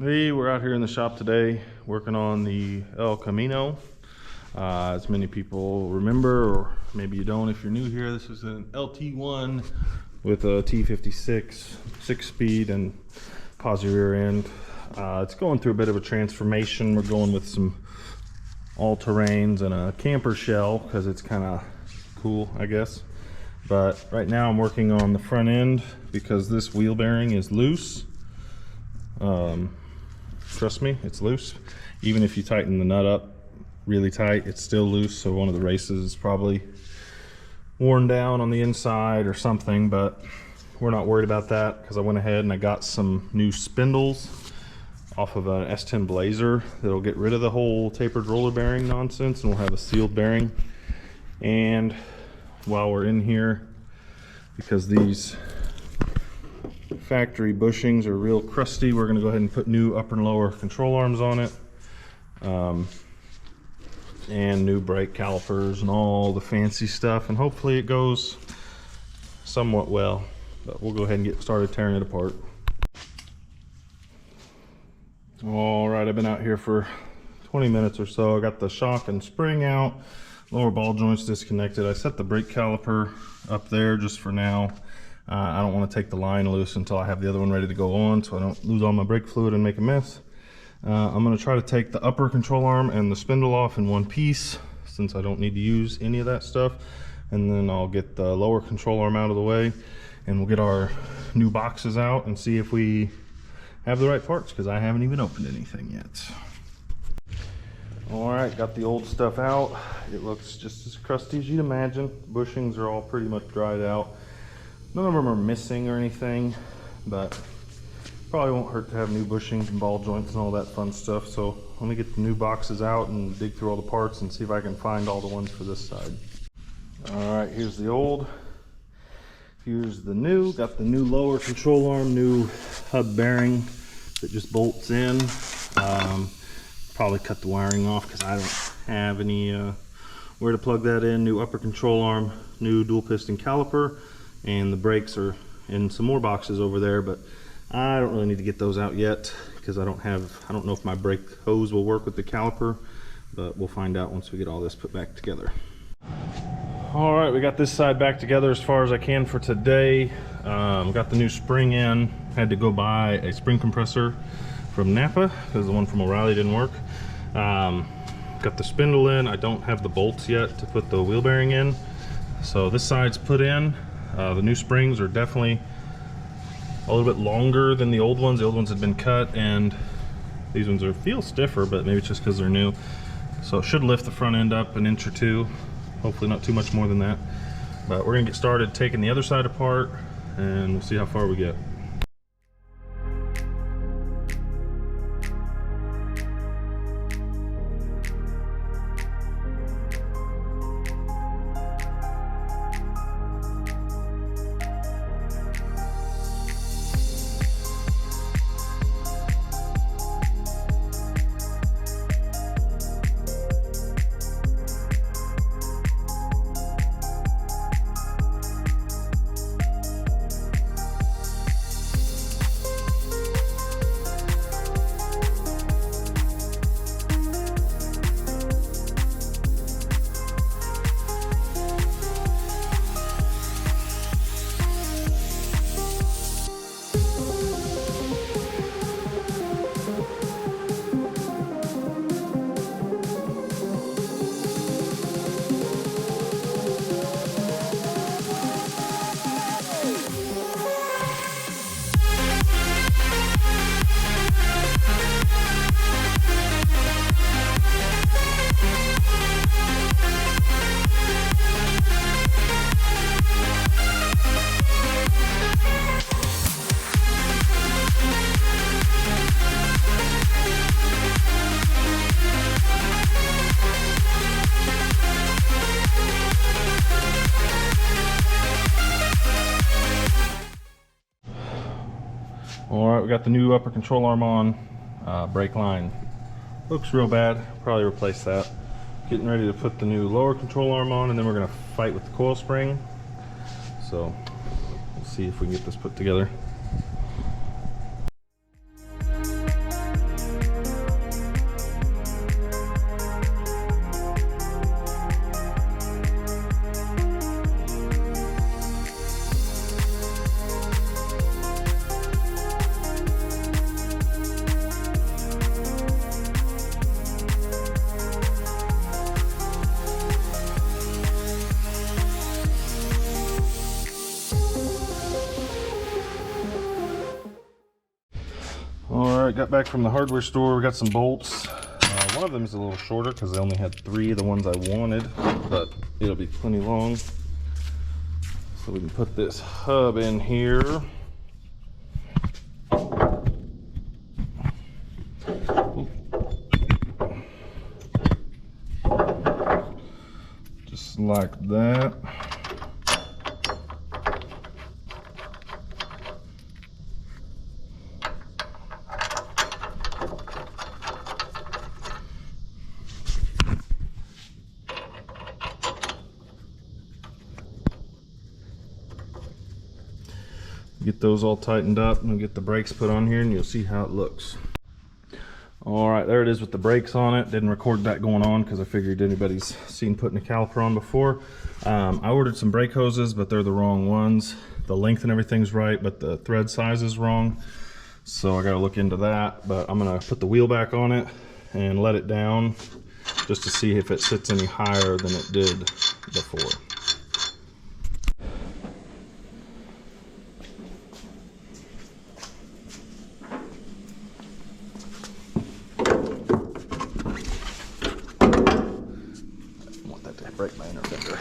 Hey, we're out here in the shop today working on the El Camino. As many people remember, or maybe you don't if you're new here, this is an LT1 with a T56 6-speed and positive rear end. It's going through a bit of a transformation. We're going with some all-terrains and a camper shell because it's kind of cool, I guess. But right now I'm working on the front end because this wheel bearing is loose. Trust me, it's loose. Even if you tighten the nut up really tight, it's still loose. So one of the races is probably worn down on the inside or something, but we're not worried about that because I went ahead and I got some new spindles off of an S10 Blazer that'll get rid of the whole tapered roller bearing nonsense, and we'll have a sealed bearing. And while we're in here, because these factory bushings are real crusty, we're going to go ahead and put new upper and lower control arms on it, and new brake calipers and all the fancy stuff, and hopefully it goes somewhat well. But we'll go ahead and get started tearing it apart. All right, I've been out here for 20 minutes or so. I got the shock and spring out, lower ball joints disconnected. I set the brake caliper up there just for now. I don't want to take the line loose until I have the other one ready to go on, so I don't lose all my brake fluid and make a mess. I'm going to try to take the upper control arm and the spindle off in one piece, since I don't need to use any of that stuff. And then I'll get the lower control arm out of the way, and we'll get our new boxes out and see if we have the right parts, because I haven't even opened anything yet. All right, got the old stuff out. It looks just as crusty as you'd imagine. Bushings are all pretty much dried out. None of them are missing or anything, but probably won't hurt to have new bushings and ball joints and all that fun stuff. So let me get the new boxes out and dig through all the parts and see if I can find all the ones for this side. All right, here's the old. Here's the new. Got the new lower control arm, new hub bearing that just bolts in. Probably cut the wiring off because I don't have any where to plug that in. New upper control arm, new dual piston caliper, and the brakes are in some more boxes over there, but I don't really need to get those out yet because I don't know if my brake hose will work with the caliper, but we'll find out once we get all this put back together. All right, we got this side back together as far as I can for today. Got the new spring in. Had to go buy a spring compressor from Napa because the one from O'Reilly didn't work. Got the spindle in. I don't have the bolts yet to put the wheel bearing in, so this side's put in. The new springs are definitely a little bit longer than the old ones. The old ones had been cut, and these ones feel stiffer, but maybe it's just because they're new. So it should lift the front end up an inch or two. Hopefully not too much more than that. But we're gonna get started taking the other side apart, and we'll see how far we get. All right, we got the new upper control arm on. Brake line looks real bad. Probably replace that. Getting ready to put the new lower control arm on, and then we're gonna fight with the coil spring. So we'll see if we can get this put together. All right, got back from the hardware store. We got some bolts. One of them is a little shorter because I only had 3 of the ones I wanted, but it'll be plenty long. So we can put this hub in here. Just like that. Get those all tightened up and get the brakes put on here, and you'll see how it looks. All right, there it is with the brakes on it. Didn't record that going on because I figured anybody's seen putting a caliper on before. I ordered some brake hoses, but they're the wrong ones. The length and everything's right, but the thread size is wrong. So I gotta look into that, but I'm gonna put the wheel back on it and let it down just to see if it sits any higher than it did before. Break my inner fender.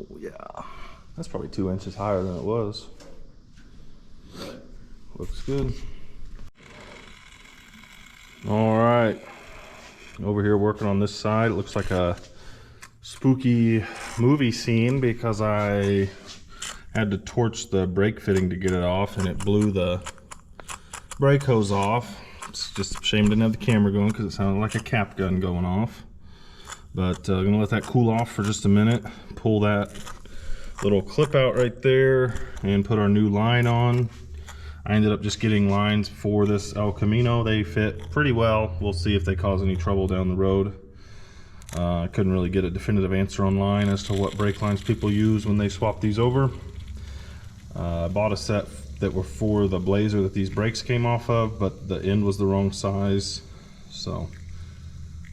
Oh yeah, that's probably 2 inches higher than it was. Looks good. All right, over here working on this side. It looks like a spooky movie scene because I had to torch the brake fitting to get it off, and it blew the brake hose off. It's just a shame I didn't have the camera going because it sounded like a cap gun going off. But I'm gonna let that cool off for just a minute. Pull that little clip out right there and put our new line on. I ended up just getting lines for this El Camino. They fit pretty well. We'll see if they cause any trouble down the road. I couldn't really get a definitive answer online as to what brake lines people use when they swap these over. I bought a set that were for the Blazer that these brakes came off of, but the end was the wrong size. So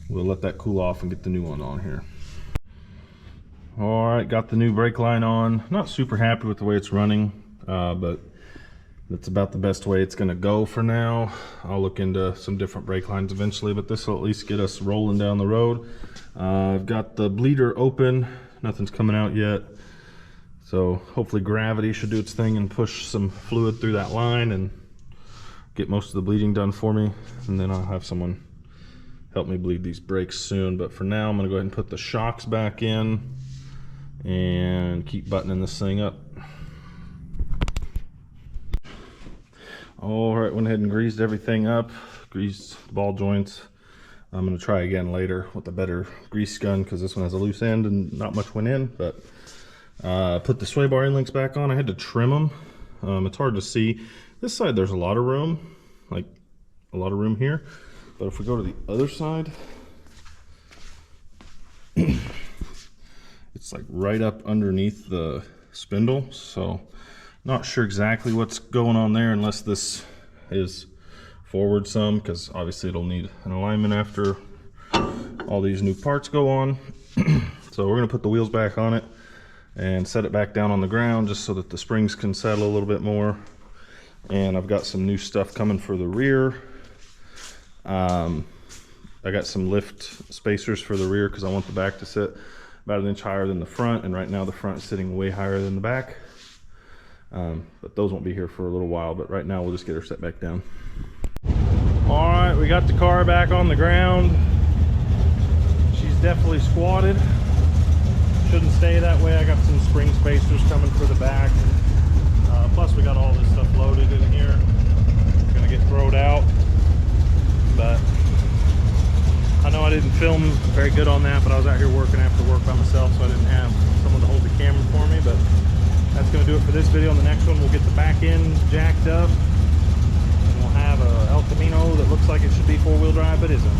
we'll let that cool off and get the new one on here. All right, got the new brake line on. Not super happy with the way it's running, but that's about the best way it's gonna go for now. I'll look into some different brake lines eventually, but this will at least get us rolling down the road. I've got the bleeder open. Nothing's coming out yet. So hopefully gravity should do its thing and push some fluid through that line and get most of the bleeding done for me. And then I'll have someone help me bleed these brakes soon. But for now, I'm gonna go ahead and put the shocks back in and keep buttoning this thing up. All right, went ahead and greased everything up, greased the ball joints. I'm gonna try again later with a better grease gun because this one has a loose end and not much went in, but put the sway bar end links back on. I had to trim them. It's hard to see. This side, there's a lot of room, like a lot of room here. But if we go to the other side, it's like right up underneath the spindle. So not sure exactly what's going on there unless this is forward some, because obviously it'll need an alignment after all these new parts go on. So we're gonna put the wheels back on it and set it back down on the ground just so that the springs can settle a little bit more. And I've got some new stuff coming for the rear. I got some lift spacers for the rear because I want the back to sit about 1 inch higher than the front, and right now the front is sitting way higher than the back. But those won't be here for a little while, but right now we'll just get her set back down. All right, we got the car back on the ground. She's definitely squatted. Shouldn't stay that way. I got some spring spacers coming for the back. Plus we got all this stuff loaded in here. It's gonna get thrown out. But I know I didn't film very good on that, but I was out here working after work by myself, so I didn't have someone to hold the camera for me. But that's gonna do it for this video. On the next one, we'll get the back end jacked up, and we'll have a El Camino that looks like it should be 4-wheel drive, but isn't.